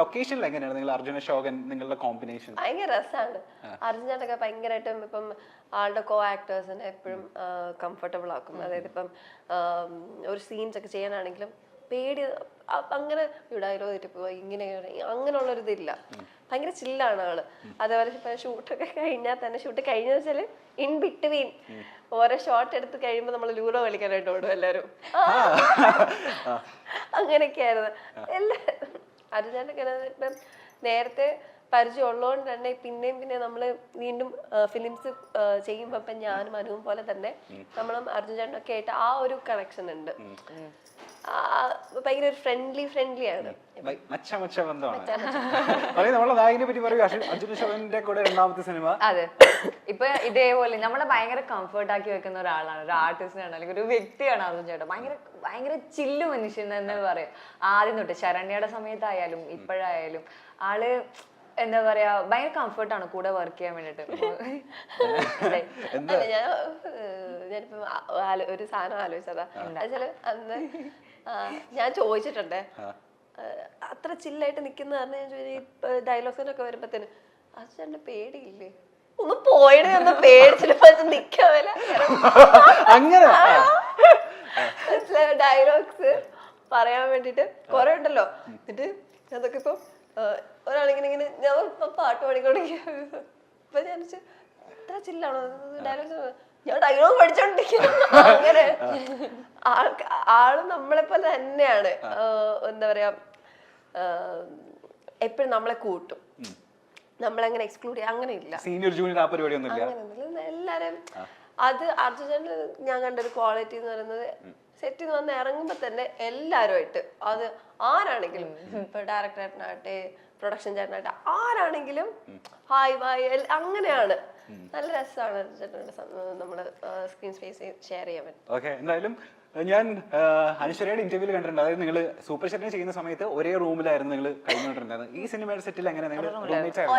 ലൊക്കേഷനിൽ എങ്ങനെയാണ് നിങ്ങൾ അർജുന അശോകൻ നിങ്ങളുടെ കോമ്പിനേഷൻ? ഭയങ്കര രസമാണ്. അർജുനൊക്കെ ഭയങ്കരമായിട്ടും ഇപ്പം ആളുടെ കോ ആക്ടേഴ്സിനെ എപ്പോഴും കംഫർട്ടബിൾ ആക്കും. അതായത് ഇപ്പം ഒരു സീൻസ് ഒക്കെ ചെയ്യാനാണെങ്കിലും പേടി അങ്ങനെ ഡയലോഗ് തെറ്റിപ്പോ ഇങ്ങനെ അങ്ങനെയുള്ളൊരു ഇതില്ല. ഭയങ്കര ചില്ലാണ് ആള്. അതേപോലെ ഇപ്പൊ ഷൂട്ടൊക്കെ കഴിഞ്ഞാൽ തന്നെ ഷൂട്ട് കഴിഞ്ഞ വെച്ചാല് ഇൻ ബിറ്റ്വീൻ ഓരോ ഷോട്ട് എടുത്ത് കഴിയുമ്പോ നമ്മള് ലൂഡോ കളിക്കാനായിട്ട് ഓടും എല്ലാരും. അങ്ങനെയൊക്കെയായിരുന്നു എല്ലാരും. അർജുനൊക്കെ ഇപ്പം നേരത്തെ പരിചയം ഉള്ളതുകൊണ്ട് തന്നെ പിന്നെയും നമ്മള് വീണ്ടും ഫിലിംസ് ചെയ്യുമ്പോ ഇപ്പൊ ഞാനും അനുവും പോലെ തന്നെ നമ്മളും അർജുനൊക്കെ ആയിട്ട് ആ ഒരു കണക്ഷൻ ഉണ്ട്. ഭയങ്കര ഫ്രണ്ട്ലി ആണ്. അതെ, ഇപ്പൊ ഇതേപോലെ നമ്മളെ ഭയങ്കര കംഫർട്ട് ആക്കി വെക്കുന്ന ഒരാളാണ്, ഒരു ആർട്ടിസ്റ്റാണ്, അല്ലെങ്കിൽ ഒരു വ്യക്തിയാണ് അർജുൻ ചേട്ടൻ. ഭയങ്കര ചില്ലു മനുഷ്യൻ എന്ന് പറയാം. ആദ്യം തൊട്ട് ശരണ്യയുടെ സമയത്തായാലും ഇപ്പോഴായാലും ആള് എന്താ പറയാ ഭയങ്കര കംഫർട്ടാണ് കൂടെ വർക്ക് ചെയ്യാൻ വേണ്ടിട്ട്. ഞാനിപ്പോ ഒരു സാധനം ആലോചിച്ചതാ. എന്നുവെച്ചാല് അന്ന് ഞാൻ ചോദിച്ചിട്ടുണ്ടേ അത്ര ചില്ലായിട്ട് നിക്കുന്ന കാരണം ഞാൻ ചോദിച്ചു ഡയലോഗ്സിനൊക്കെ വരുമ്പത്തേന് അച്ഛൻ്റെ പേടിയില്ലേ, ഒന്ന് പോയണേ ഒന്ന് പേടിച്ചിട്ട് നിക്കാവല്ല ഡയലോഗ്സ് പറയാൻ വേണ്ടിട്ട് കൊറേ ഉണ്ടല്ലോ. എന്നിട്ട് അതൊക്കെ ഇപ്പൊ ഒരാളിങ്ങനെ ഞാൻ പാട്ട് പാടിക്കൊണ്ടിരിക്കുക. ഇപ്പൊ ഞാൻ ഇത്ര ചില്ലാണോ ഡയലോഗ്സ്, ഞാൻ ഡയലോഗ് പഠിച്ചോണ്ടിരിക്കുന്നു. അങ്ങനെ ആള് നമ്മളെ പോലെ തന്നെയാണ്. എന്താ പറയാ എപ്പോഴും നമ്മളെ കൂട്ടും, നമ്മളെങ്ങനെ എക്സ്ക്ലൂഡ് ചെയ്യാം അങ്ങനെ ഇല്ല. എല്ലാരും അത് അർജുനന് ഞാൻ കണ്ടൊരു ക്വാളിറ്റി എന്ന് പറയുന്നത് സെറ്റിൽ നിന്ന് വന്ന് ഇറങ്ങുമ്പോ തന്നെ എല്ലാരുമായിട്ട് അത് ആരാണെങ്കിലും ഇപ്പൊ ഡയറക്ടറായിട്ടാട്ടെ പ്രൊഡക്ഷൻ ചേട്ടനായിട്ട് ആരാണെങ്കിലും ഹായ് ബായ് അങ്ങനെയാണ്. നല്ല രസമാണ് നമ്മള് സ്ക്രീൻ സ്പേസ് ഷെയർ ചെയ്യാൻ പറ്റും. ഓക്കെ, എന്തായാലും ഞാൻ അനുശ്വരയുടെ ഇന്റർവ്യൂല് കണ്ടിട്ടുണ്ട്. അതായത് നിങ്ങൾ സൂപ്പർ ഷെറ്റിനെ ചെയ്യുന്ന സമയത്ത് ഒരേ റൂമിലായിരുന്നു നിങ്ങൾ കഴിഞ്ഞുകൊണ്ടിരുന്നത്. ഈ സിനിമയുടെ സെറ്റിൽ എങ്ങനെ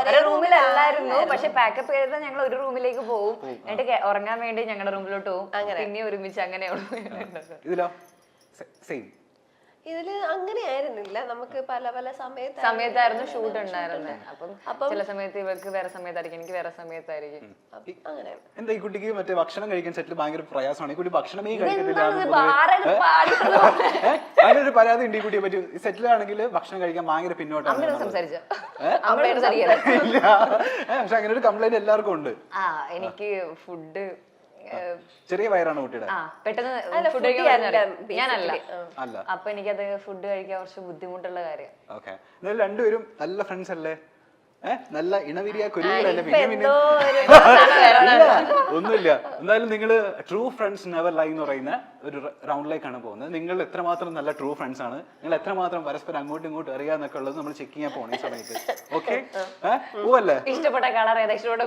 ഒരേ റൂമിലല്ലായിരുന്നു, പക്ഷെ പാക്കപ്പ് ചെയ്താൽ ഞങ്ങൾ ഒരു റൂമിലേക്ക് പോകും, എന്നിട്ട് ഉറങ്ങാൻ വേണ്ടി ഞങ്ങളുടെ റൂമിലോട്ട് പോകും, പിന്നെ ഒരുമിച്ച് അങ്ങനെയുള്ളൂ. ഇതിലോ സെയിം? ഇതില് അങ്ങനെ ആയിരുന്നില്ല, നമുക്ക് പല പല സമയത്തായിരുന്നു ഷൂട്ട് ഉണ്ടായിരുന്നത്. അപ്പം ചില സമയത്ത് ഇവർക്ക് വേറെ സമയത്തായിരിക്കും, എനിക്ക് വേറെ സമയത്തായിരിക്കും. അങ്ങനെ എന്താ ഈ കുട്ടിക്ക് മറ്റേ ഭക്ഷണം കഴിക്കാൻ സെറ്റിൽ ഭയങ്കര പ്രയാസമാണ്, ഈ കുട്ടി ഭക്ഷണമേ കഴിക്കത്തില്ല, അതിനൊരു പരാതി ഉണ്ട് ഈ കുട്ടിയെ പറ്റി. സെറ്റിലാണെങ്കിൽ ഭക്ഷണം കഴിക്കാൻ ഭയങ്കര പിന്നോട്ടാണ്. ഇല്ല, പക്ഷെ അങ്ങനെ ഒരു കംപ്ലൈന്റ് എല്ലാവർക്കും ഉണ്ട്. എനിക്ക് ഫുഡ് ചെറിയ വയറാണ് കുട്ടിയുടെ, പെട്ടെന്ന് ഫുഡ് കഴിക്കാൻ ഞാനല്ല, അപ്പൊ എനിക്കത് ഫുഡ് കഴിക്കാൻ കുറച്ച് ബുദ്ധിമുട്ടുള്ള കാര്യം. ഓക്കെ, രണ്ടുപേരും നല്ല ഫ്രണ്ട്സ് അല്ലേ? നല്ല ഇണവിരിയ കുരുവികളല്ലേ? ഒന്നുമില്ല. എന്തായാലും നിങ്ങള് ട്രൂ ഫ്രണ്ട്സ് നെവർ ലൈ എന്ന് പറയുന്ന ഒരു റൗണ്ടിലേക്കാണ് പോകുന്നത്. നിങ്ങൾ എത്രമാത്രം നല്ല ട്രൂ ഫ്രണ്ട്സ് ആണ്, നിങ്ങൾ എത്രമാത്രം പരസ്പരം അങ്ങോട്ടും ഇങ്ങോട്ടും അറിയാന്നൊക്കെ ഉള്ളത് നമ്മൾ ചെക്ക് ചെയ്യാൻ പോണ ഈ സമയത്ത്. ഓക്കെ, പോവല്ലേ? ഇഷ്ടപ്പെട്ട കളർ ഏതാ, ഇഷ്ടപ്പെട്ട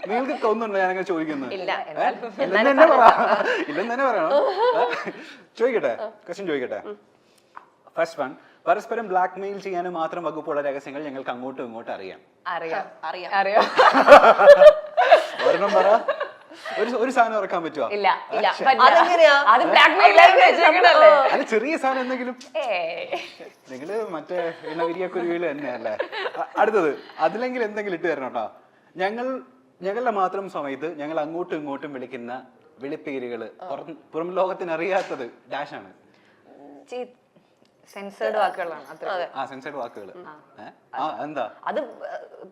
നിങ്ങൾക്ക് തോന്നുന്നുണ്ടോ ഞാനങ്ങനെ ചോദിക്കുന്നത്? ഇല്ലെന്ന് തന്നെ പറയണം. ചോദിക്കട്ടെ, ക്വസ്റ്റ്യൻ ചോദിക്കട്ടെ. ഫസ്റ്റ് വൺ, പരസ്പരം ബ്ലാക്ക് മെയിൽ ചെയ്യാനും മാത്രം വകുപ്പുള്ള രഹസ്യങ്ങൾ ഞങ്ങൾക്ക് അങ്ങോട്ടും ഇങ്ങോട്ടും അറിയാം. ഒരെണ്ണം പറ, ഒരു സാധനം ഇറക്കാൻ പറ്റുമോ? അല്ല, ചെറിയ സാധനം എന്തെങ്കിലും. നിങ്ങള് മറ്റേ ഇണവിരിയ കുരുവില് തന്നെയല്ലേ? അടുത്തത്, അതിലെങ്കിൽ എന്തെങ്കിലും ഇട്ട് തരണം കേട്ടോ. ഞങ്ങളുടെ മാത്രം സമയത്ത് ഞങ്ങൾ അങ്ങോട്ടും ഇങ്ങോട്ടും വിളിക്കുന്ന വിളിപ്പേരുകള് പുറം ലോകത്തിന് അറിയാത്തത് ഡാഷാണ്. സെൻസേർഡ് വാക്കുകളാണ്. സെൻസേർഡ് വാക്കുകൾ എന്താ അത്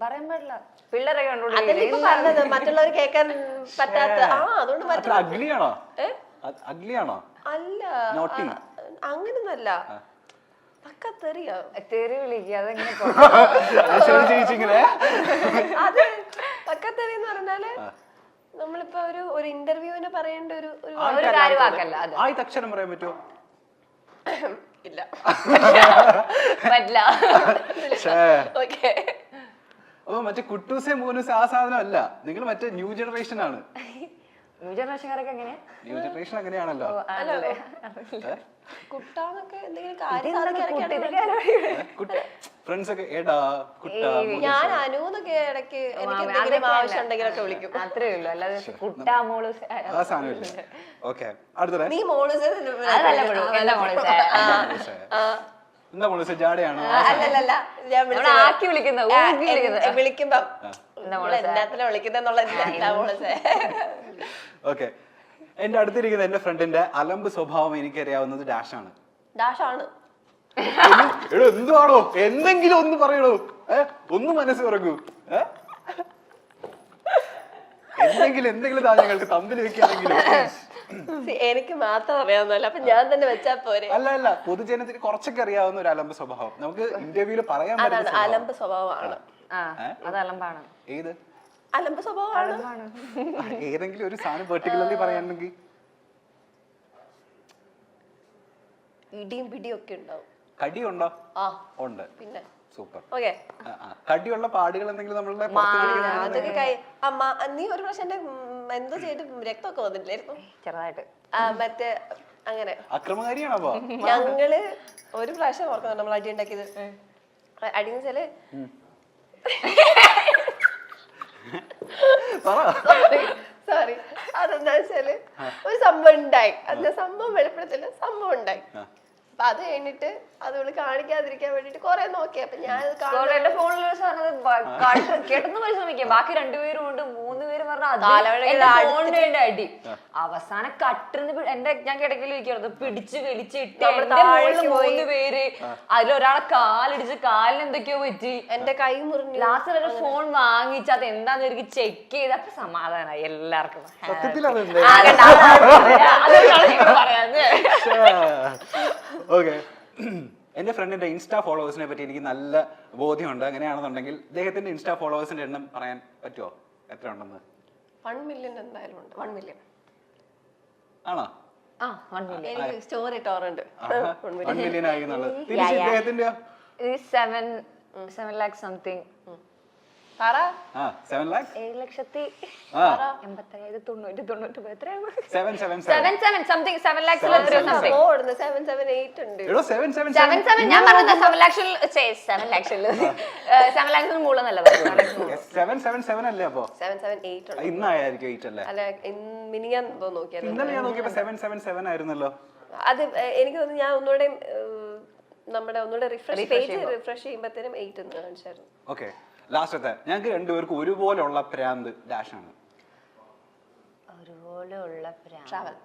പറയാൻ പാടില്ല, പിള്ളേരെ മറ്റുള്ളവർ കേൾക്കാൻ പറ്റാത്ത. അഗ്ലിയാണോ? അഗ്ലിയാണോ? അല്ല, അങ്ങനൊന്നല്ല, തെറി വിളിക്കുക. അതെങ്ങനെ അത് പക്കത്തെറി എന്ന് പറഞ്ഞാല് നമ്മളിപ്പോ ഒരു ഇന്റർവ്യൂവിന് പറയേണ്ട ഒരു കാര്യവാക്കല്ല. ആദ്യത്തെ അക്ഷരം പറയാൻ പറ്റുമോ? ഇല്ല, പറ്റില്ല. അപ്പൊ മറ്റേ കുട്ടൂസെ മൂന്നൂസെ ആ സാധനം അല്ല, നിങ്ങൾ മറ്റേ ന്യൂ ജനറേഷൻ ആണ്. ന്യൂ ജനറേഷൻകാരൊക്കെ എങ്ങനെ? ന്യൂ ജനറേഷൻ അങ്ങനെയാണല്ലോ. കുട്ടാന്നൊക്കെ എന്തെങ്കിലും കാര്യം ഫ്രണ്ട്സ് ഒക്കെ ഏടാ കുട്ട, ഞാൻ അനുന്നൊക്കെ ഇടയ്ക്ക് എനിക്ക് എന്തെങ്കിലും ആവശ്യം ഉണ്ടെങ്കിലൊക്കെ വിളിക്കും, അത്രേ ഉള്ളൂ. അല്ലാതെ കുട്ടാ മോളൂസ് ആ സാധനമില്ല. ഓക്കെ, അടുത്ത നീ മോളൂസ് എന്താ മോളെ ജാടയാണോ? അല്ലല്ല ഞാൻ ആക്കി വിളിക്കുന്ന വിളിക്കുമ്പോ എന്നാത്തിനാ വിളിക്കുന്നുള്ള. ഓക്കെ, എന്റെ അടുത്തിരിക്കുന്ന എന്റെ ഫ്രണ്ടിന്റെ അലമ്പ് സ്വഭാവം എനിക്കറിയാവുന്നത് ഡാഷാണ്. ഡാഷാണ്. എന്തുവാണോ? എന്തെങ്കിലും ഒന്ന് പറയണോ? ഒന്ന് മനസ്സ് തുറക്കൂ. എന്തെങ്കിലും ഞങ്ങൾക്ക് തമ്മിൽ വെക്കുകയാണെങ്കിലും. എനിക്ക് മാത്രം അറിയാവുന്നല്ല, അപ്പൊ ഞാൻ തന്നെ വെച്ചാ പോരെ. അല്ല, പൊതുജനത്തിന് കുറച്ചൊക്കെ അറിയാവുന്ന ഒരു അലമ്പ് സ്വഭാവം നമുക്ക് ഇന്റർവ്യൂല് പറയാൻ പറ്റുന്ന അലമ്പ് സ്വഭാവമാണ്. അത് അലമ്പാണ്. ഏത് അലമ്പ് സ്വഭാവമാണ്? ഏതെങ്കിലും ഒരു സാധനം പെർട്ടിക്കുലർലി പറയാണെങ്കിൽ ഇടിയും പിടിയും ഒക്കെ ഉണ്ടാവും. കടിയുണ്ടോ? ഉണ്ട്. പിന്നെ സൂപ്പർ. ഓക്കെ, കടിയുള്ള പാടുകൾ എന്തെങ്കിലും നമ്മളുടെ അമ്മ നീ ഒരു പ്രാവശ്യം എന്റെ എന്തോ ചെയ്തിട്ട് രക്തമൊക്കെ വന്നിട്ടില്ലായിരുന്നു ചെറുതായിട്ട്? മറ്റേ അങ്ങനെ അക്രമകാരിയാണോ? ഞങ്ങള് ഒരു പ്രാവശ്യം ഓർക്കുന്നുണ്ട് നമ്മൾ അടി ഉണ്ടാക്കിയത്. അടിന്ന് വെച്ചാല് സോറി, അതെന്താ വെച്ചാല് ഒരു സംഭവം ഉണ്ടായി. അതിന്റെ സംഭവം വെളിപ്പെടുത്തില്ല, സംഭവം ഉണ്ടായി. അപ്പൊ അത് കഴിഞ്ഞിട്ട് അത് കാണിക്കാതിരിക്കാൻ വേണ്ടിട്ട് കൊറേ നോക്കി. അപ്പൊ ഞാൻ എന്റെ ഫോണിൽ കേട്ടെന്ന് പരിശ്രമിക്കാം. ബാക്കി 2 പേരും ഉണ്ട്, 3 പേരും പറഞ്ഞ അടി. അവസാനം കട്ടിന്ന് ഞാൻ കിടക്കയിൽ ഇരിക്കുന്നത് പിടിച്ച് വലിച്ചിട്ട് എന്റെ മുകളിൽ 3 പേര്. അതിലൊരാളെ കാലിടിച്ച് കാലിന് എന്തൊക്കെയോ പറ്റി, എന്റെ കൈ മുറിഞ്ഞു. ലാസ്റ്റ് ഒരു ഫോൺ വാങ്ങിച്ച് അത് എന്താന്ന് എനിക്ക് ചെക്ക് ചെയ്ത് അപ്പൊ സമാധാനമായി എല്ലാവർക്കും. ഓക്കെ, എന്റെ ഫ്രണ്ടിന്റെ ഇൻസ്റ്റാ ഫോളോവേഴ്സിനെ പറ്റി എനിക്ക് നല്ല ബോധ്യമുണ്ട്. അങ്ങനെയാണെന്നുണ്ടെങ്കിൽ അദ്ദേഹത്തിന്റെ ഇൻസ്റ്റാ ഫോളോവേഴ്സിന്റെ എണ്ണം പറയാൻ പറ്റുമോ? എത്ര ഉണ്ടെന്ന്? 1 മില്യൺ എന്തായാലും ഉണ്ട്. 1 മില്യൺ ആണോ? എനിക്ക് സ്റ്റോറി ഇട്ടോറുണ്ട്. 1 മില്യൺ ആയി എന്നുള്ളത്. ഇദ്ദേഹത്തിന്റെ 7 lakh സംതിങ്. 7 lakhs? 777 അല്ലേ? അപ്പൊ ഇന്നായിരിക്കും 8 അല്ലേ? മിനിയാൻ നോക്കിയാൽ ഇന്നലെ ഞാൻ നോക്കിയപ്പോ 777 ആയിരുന്നല്ലോ. അത് എനിക്ക് തോന്നുന്നു ഞാൻ ഒന്നുകൂടെ ഒന്നുകൂടെ റിഫ്രഷ് ചെയ്യുമ്പോഴത്തേനും 8 എന്ന് കാണിച്ചായിരുന്നു. ഓക്കെ, ലാസ്റ്റത്തെ ഞങ്ങൾക്ക് 2 പേർക്കും ഒരുപോലെയുള്ള പ്രാന്ത് ഡാഷാണ്. ട്രാവൽ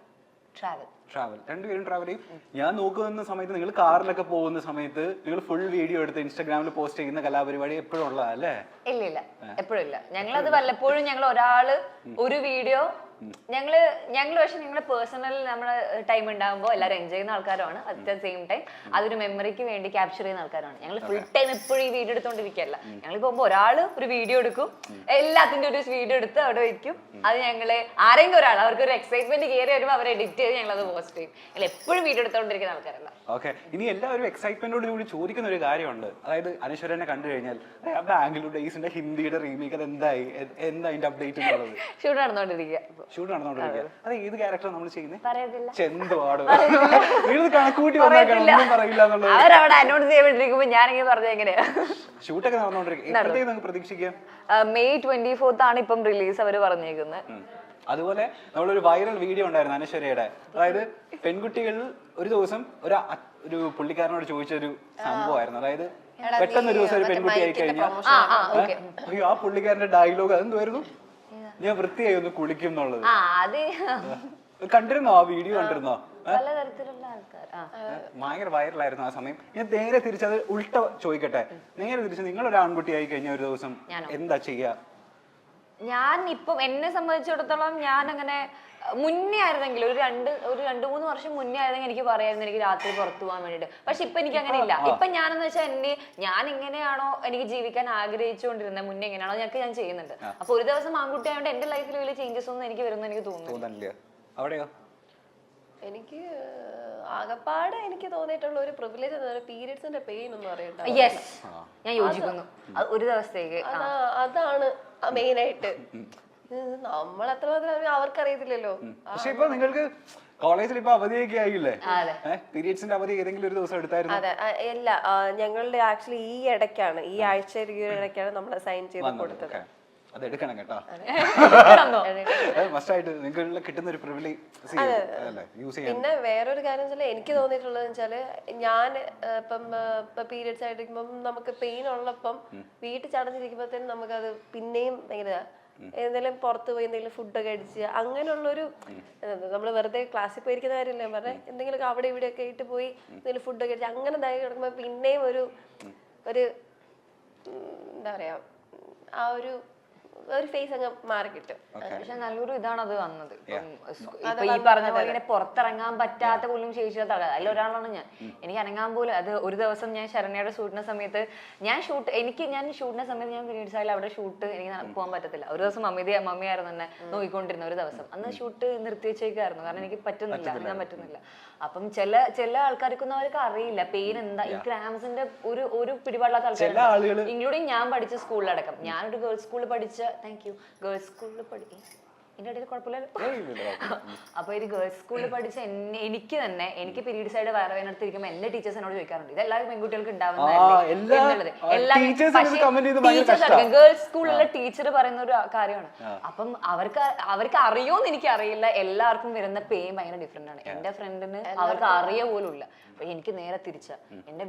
2 പേരും ട്രാവൽ ചെയ്യും. ഞാൻ നോക്കുന്ന സമയത്ത് നിങ്ങൾ കാറിലൊക്കെ പോകുന്ന സമയത്ത് നിങ്ങൾ ഫുൾ വീഡിയോ എടുത്ത് ഇൻസ്റ്റാഗ്രാമിൽ പോസ്റ്റ് ചെയ്യുന്ന കലാപരിപാടി എപ്പോഴും ഉള്ളതല്ലേ? ഇല്ല, എപ്പോഴും ഇല്ല. ഞങ്ങളത് വല്ലപ്പോഴും ഞങ്ങൾ ഒരാള് ഒരു വീഡിയോ ഞങ്ങള് പക്ഷെ ഞങ്ങള് പേഴ്സണൽ നമ്മള് ടൈം ഉണ്ടാകുമ്പോൾ എല്ലാവരും എൻജോയ് ചെയ്യുന്ന ആൾക്കാരാണ്. അറ്റ് ദ സെയിം ടൈം അതൊരു മെമ്മറിക്ക് വേണ്ടി ക്യാപ്ചർ ചെയ്യുന്ന ആൾക്കാരാണ്. ഞങ്ങൾ ഫുൾ ടൈം എപ്പോഴും ഈ വീഡിയോ എടുത്തോണ്ടിരിക്കുകയല്ല. ഞങ്ങൾ പോകുമ്പോൾ ഒരാള് ഒരു വീഡിയോ എടുക്കും, എല്ലാത്തിന്റെ ഒരു വീഡിയോ എടുത്ത് അവിടെ വെക്കും. അത് ഞങ്ങള് ആരെങ്കിലും ഒരാൾ അവർക്ക് ഒരു എക്സൈറ്റ്മെന്റ് കയറി വരുമ്പോൾ അവർ എഡിറ്റ് ചെയ്ത് ഞങ്ങൾ അത് പോസ്റ്റ് ചെയ്യും. ഞങ്ങൾ എപ്പോഴും വീഡിയോ എടുത്തോണ്ടിരിക്കുന്ന ആൾക്കാരല്ല. ഓക്കെ, ഇനി എല്ലാവരും എക്സൈറ്റ്മെന്റോട് കൂടി ചോദിക്കുന്ന ഒരു കാര്യമുണ്ട്. അതായത് അനശ്വരനെ കണ്ടു കഴിഞ്ഞാൽ ബാംഗ്ലൂർ ഡേയ്സിന്റെ ഹിന്ദിയുടെ റീമേക്ക് അത് എന്തായി, എന്താ അതിന്റെ അപ്ഡേറ്റ് ഉള്ളത്? ഷൂട്ട് നടന്നുകൊണ്ടിരിക്കുക. അത് ഏത് ക്യാരക്ടർ നമ്മൾ ചെയ്യുന്നത്? പറയത്തില്ല. ചെന്തുവാട് കണക്കൂട്ടി ഒന്നും പറയില്ല എന്നുള്ളത് അവരവിടെ അനൗൺസ് ചെയ്തിരിക്കുമ്പോ ഞാനിങ്ങനെ പറഞ്ഞ എങ്ങനെയാ? ഷൂട്ടൊക്കെ നടന്നുകൊണ്ടിരിക്കും. പ്രതീക്ഷിക്കാം May 24th ആണ് ഇപ്പം റിലീസ് അവര് പറഞ്ഞേക്കുന്നത്. അതുപോലെ നമ്മളൊരു വൈറൽ വീഡിയോ ഉണ്ടായിരുന്നു അനശ്വരയുടെ. അതായത് പെൺകുട്ടികളിൽ ഒരു ദിവസം ഒരു പുള്ളിക്കാരനോട് ചോദിച്ചൊരു സംഭവമായിരുന്നു. അതായത് പെട്ടെന്ന് ഒരു ദിവസം ഒരു പെൺകുട്ടി ആയി കഴിഞ്ഞാൽ ആ പുള്ളിക്കാരന്റെ ഡയലോഗ് അതെന്തുവായിരുന്നു? ഞാൻ വൃത്തിയായി ഒന്ന് കുളിക്കും എന്നുള്ളത്. കണ്ടിരുന്നോ? ആ വീഡിയോ കണ്ടിരുന്നോ? ഭയങ്കര വൈറലായിരുന്നു ആ സമയം. ഞാൻ നേരെ തിരിച്ചത് ഉൾട്ട ചോദിക്കട്ടെ, നേരെ തിരിച്ച് നിങ്ങളൊരു ആൺകുട്ടി ആയി കഴിഞ്ഞ ഒരു ദിവസം എന്താ ചെയ്യാ? ഞാൻ ഇപ്പം എന്നെ സംബന്ധിച്ചിടത്തോളം ഞാൻ അങ്ങനെ മുന്നേ ആയിരുന്നെങ്കിൽ ഒരു 2-3 വർഷം മുന്നേ ആയിരുന്നെങ്കിൽ എനിക്ക് പറയായിരുന്നു എനിക്ക് രാത്രി പുറത്തു പോകാൻ വേണ്ടിട്ട്. പക്ഷെ ഇപ്പൊ എനിക്ക് അങ്ങനെ ഇല്ല. ഇപ്പൊ ഞാനെന്ന് വെച്ചാൽ ഞാൻ എങ്ങനെയാണോ എനിക്ക് ജീവിക്കാൻ ആഗ്രഹിച്ചുകൊണ്ടിരുന്നത് മുന്നേ എങ്ങനെയാണോ ഞാൻ ചെയ്യുന്നുണ്ട്. അപ്പൊ ഒരു ദിവസം ആൺകുട്ടി ആയതുകൊണ്ട് എന്റെ ലൈഫിൽ വലിയ ചേഞ്ചസ് ഒന്നും എനിക്ക് വരുന്ന എനിക്ക് തോന്നുന്നു. അവിടെയോ? എനിക്ക് ആകപ്പാട് എനിക്ക് തോന്നിയിട്ടുള്ള ഒരു പ്രിവിലേജ് പീരിയഡ്സിന്റെ പെയിൻ ഒന്നും അറിയണ്ട. യെസ്, ഞാൻ യോജിക്കുന്നു. ഒരു ദിവസത്തേക്ക് അതാണ് മെയിൻ ആയിട്ട്. നമ്മളെത്ര അവർക്കറിയത്തില്ലല്ലോ. പക്ഷെ ഇപ്പൊ നിങ്ങൾക്ക് കോളേജിൽ ഇപ്പൊ അവധിയൊക്കെ ആയില്ലേ? പീരിയഡ്സിന്റെ അവധി ഏതെങ്കിലും ഒരു ദിവസം എടുത്തായിരുന്നു? അതെ, എല്ലാ ഞങ്ങളുടെ ആക്ച്വലി ഈ ആഴ്ച ഈ ഇടയ്ക്കാണ് നമ്മൾ സൈൻ ചെയ്ത് കൊടുത്തത്. അത് എടുക്കണം കേട്ടോ. തന്നോ? മസ്റ്റായിട്ട് നിങ്ങൾക്ക് കിട്ടുന്ന ഒരു പ്രിവിലേജ് യൂസ് ചെയ്യാൻ. പിന്നെ വേറൊരു കാര്യം വെച്ചാൽ എനിക്ക് തോന്നിയിട്ടുള്ളത് വെച്ചാല് ഞാൻ ഇപ്പം പീരിയഡ്സ് ആയിട്ടിരിക്കുമ്പം നമുക്ക് പെയിൻ ഉള്ളപ്പം വീട്ടിൽ ചടഞ്ഞിരിക്കുമ്പോഴത്തേനും നമുക്കത് പിന്നെയും ഭയങ്കര എന്തെങ്കിലും പുറത്ത് പോയി എന്തെങ്കിലും ഫുഡൊക്കെ അടിച്ച് അങ്ങനെയുള്ളൊരു നമ്മൾ വെറുതെ ക്ലാസ്സിൽ പോയിരിക്കുന്ന കാര്യമില്ല ഞാൻ പറഞ്ഞത്, എന്തെങ്കിലുമൊക്കെ അവിടെ ഇവിടെയൊക്കെ ആയിട്ട് പോയി എന്തെങ്കിലും ഫുഡൊക്കെ അടിച്ച് അങ്ങനെ ഇതായി കിടക്കുമ്പോൾ പിന്നെയും ഒരു എന്താ പറയാ ആ ഒരു ഫേസ് അങ്ങ് മാറി കിട്ടും. പക്ഷെ നല്ലൊരു ഇതാണ് അത് വന്നത്. ഇപ്പൊ ഈ പറഞ്ഞ പോലെ ഇങ്ങനെ പുറത്തിറങ്ങാൻ പറ്റാത്ത പോലും ശേഷിയാത്ത ആൾക്കാർ അതിൽ ഒരാളാണ് ഞാൻ. എനിക്ക് അനങ്ങാൻ പോലും അത് ഒരു ദിവസം ഞാൻ ശരണ്യയുടെ ഷൂട്ടിന്റെ സമയത്ത് ഞാൻ ഷൂട്ടിന്റെ സമയത്ത് ഞാൻ പീരീഡ്സ് ആയാലും അവിടെ ഷൂട്ട് എനിക്ക് പോകാൻ പറ്റത്തില്ല. ഒരു ദിവസം മമ്മിയായിരുന്നു എന്നെ നോക്കിക്കൊണ്ടിരുന്ന ഒരു ദിവസം. അന്ന് ഷൂട്ട് നിർത്തിവെച്ചേക്കായിരുന്നു, കാരണം എനിക്ക് പറ്റുന്നില്ല, അനങ്ങാൻ പറ്റുന്നില്ല. അപ്പം ചില ആൾക്കാർക്കൊന്നും അവർക്ക് അറിയില്ല പെയിൻ എന്താ. ഈ ക്രാംസിന്റെ ഒരു പിടിപാടില്ലാത്ത ആൾക്കാർ, ഇൻക്ലൂഡിങ് ഞാൻ പഠിച്ച സ്കൂളിലടക്കം. ഞാനൊരു ഗേൾസ് സ്കൂളിൽ പഠിച്ച ഗേൾസ് സ്കൂളിൽ എന്റെ ഇടയിൽ കുഴപ്പമില്ലല്ലോ. അപ്പൊ ഒരു ഗേൾസ് സ്കൂളിൽ പഠിച്ച എനിക്ക് പീരീഡ്സ് ആയിട്ട് വയറുവേദനടുത്തിരിക്കുമ്പോൾ എന്റെ ടീച്ചേഴ്സ് എന്നോട് ചോദിക്കാറുണ്ട്, ഇതെല്ലാവരും പെൺകുട്ടികൾക്ക് ഉണ്ടാവുന്നതല്ലേ. ഗേൾസ് സ്കൂളിലെ ടീച്ചർ പറയുന്ന ഒരു കാര്യമാണ്. അപ്പം അവർക്ക് അറിയോന്ന് എനിക്ക് അറിയില്ല. എല്ലാവർക്കും വരുന്ന പെയിൻ ഭയങ്കര ഡിഫറെന്റ് ആണ്. എന്റെ ഫ്രണ്ടിന് അവർക്ക് അറിയ പോലും ഇല്ല. എനിക്ക് നേരെ തിരിച്ച എന്റെ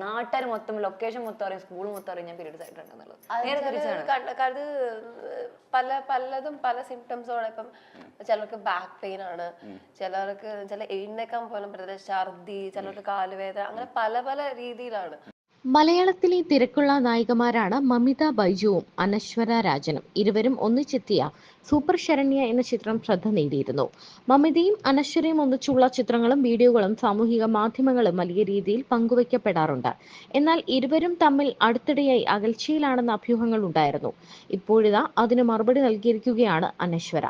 നാട്ടുകാർ മൊത്തം ലൊക്കേഷൻ മൊത്തം അറിയാം, സ്കൂൾ മൊത്തം അറിയാം ഞാൻ പീരീഡ്സ് ആയിട്ടുണ്ടെന്നുള്ളത്. നേരെ തിരിച്ചാണ്. അത് പലതും പല സിംറ്റംസോടെ. ഇപ്പം ചിലർക്ക് ബാക്ക് പെയിൻ ആണ്, ചിലർക്ക് എഴുന്നേക്കാൻ പോലും പറ്റില്ല, ഛർദി, ചിലർക്ക് കാലുവേദന, അങ്ങനെ പല രീതിയിലാണ്. മലയാളത്തിലെ തിരക്കുള്ള നായികമാരാണ് മമിത ബൈജുവും അനശ്വര രാജനും. ഇരുവരും ഒന്നിച്ചെത്തിയ സൂപ്പർ ശരണ്യ എന്ന ചിത്രം ശ്രദ്ധ നേടിയിരുന്നു. മമിതയും അനശ്വരയും ഒന്നിച്ചുള്ള ചിത്രങ്ങളും വീഡിയോകളും സാമൂഹിക മാധ്യമങ്ങളും വലിയ രീതിയിൽ പങ്കുവയ്ക്കപ്പെടാറുണ്ട്. എന്നാൽ ഇരുവരും തമ്മിൽ അടുത്തിടെയായി അകൽച്ചയിലാണെന്ന അഭ്യൂഹങ്ങൾ ഉണ്ടായിരുന്നു. ഇപ്പോഴിതാ അതിന് മറുപടി നൽകിയിരിക്കുകയാണ് അനശ്വര.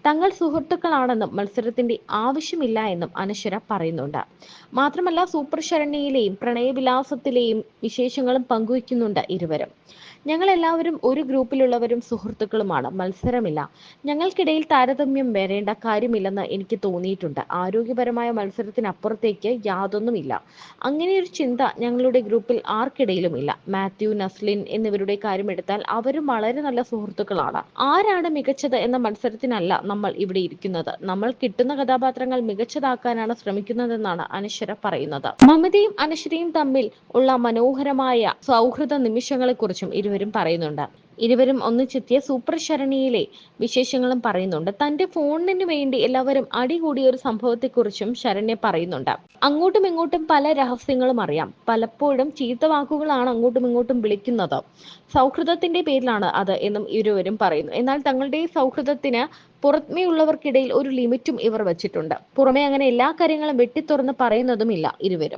തങ്ങൾ സുഹൃത്തുക്കളാണെന്നും മത്സരത്തിന്റെ ആവശ്യമില്ല എന്നും അനശ്വര പറയുന്നുണ്ട്. മാത്രമല്ല സൂപ്പർ ശരണ്യയിലെയും പ്രണയവിലാസത്തിലെയും വിശേഷങ്ങളും പങ്കുവയ്ക്കുന്നുണ്ട് ഇരുവരും. ഞങ്ങൾ എല്ലാവരും ഒരു ഗ്രൂപ്പിലുള്ളവരും സുഹൃത്തുക്കളുമാണ്, മത്സരമില്ല. ഞങ്ങൾക്കിടയിൽ താരതമ്യം വരേണ്ട കാര്യമില്ലെന്ന് എനിക്ക് തോന്നിയിട്ടുണ്ട്. ആരോഗ്യപരമായ മത്സരത്തിനപ്പുറത്തേക്ക് യാതൊന്നുമില്ല. അങ്ങനെയൊരു ചിന്ത ഞങ്ങളുടെ ഗ്രൂപ്പിൽ ആർക്കിടയിലും ഇല്ല. മാത്യു, നസ്ലിൻ എന്നിവരുടെ കാര്യമെടുത്താൽ അവരും വളരെ നല്ല സുഹൃത്തുക്കളാണ്. ആരാണ് മികച്ചത് എന്ന മത്സരത്തിനല്ല നമ്മൾ ഇവിടെ ഇരിക്കുന്നത്. നമ്മൾ കിട്ടുന്ന കഥാപാത്രങ്ങൾ മികച്ചതാക്കാനാണ് ശ്രമിക്കുന്നതെന്നാണ് അനശ്വര പറയുന്നത്. മമിതയും അനശ്വരയും തമ്മിൽ ഉള്ള മനോഹരമായ സൗഹൃദ നിമിഷങ്ങളെക്കുറിച്ചും ഇരുവരും പറയുന്നുണ്ട്. ഇരുവരും ഒന്നിച്ചെത്തിയ സൂപ്പർ ശരണ്യയിലെ വിശേഷങ്ങളും പറയുന്നുണ്ട്. തന്റെ ഫോണിന് വേണ്ടി എല്ലാവരും അടികൂടിയ ഒരു സംഭവത്തെക്കുറിച്ചും ശരണ്യ പറയുന്നുണ്ട്. അങ്ങോട്ടും ഇങ്ങോട്ടും പല രഹസ്യങ്ങളും അറിയാം. പലപ്പോഴും ചീത്ത വാക്കുകളാണ് അങ്ങോട്ടും ഇങ്ങോട്ടും വിളിക്കുന്നത്. സൗഹൃദത്തിന്റെ പേരിലാണ് അത് എന്നും ഇരുവരും പറയുന്നു. എന്നാൽ തങ്ങളുടെ സൗഹൃദത്തിന് പുറമേയുള്ളവർക്കിടയിൽ ഒരു ലിമിറ്റും ഇവർ വച്ചിട്ടുണ്ട്. പുറമെ അങ്ങനെ എല്ലാ കാര്യങ്ങളും വെട്ടിത്തുറന്ന് പറയുന്നതുമില്ല ഇരുവരും.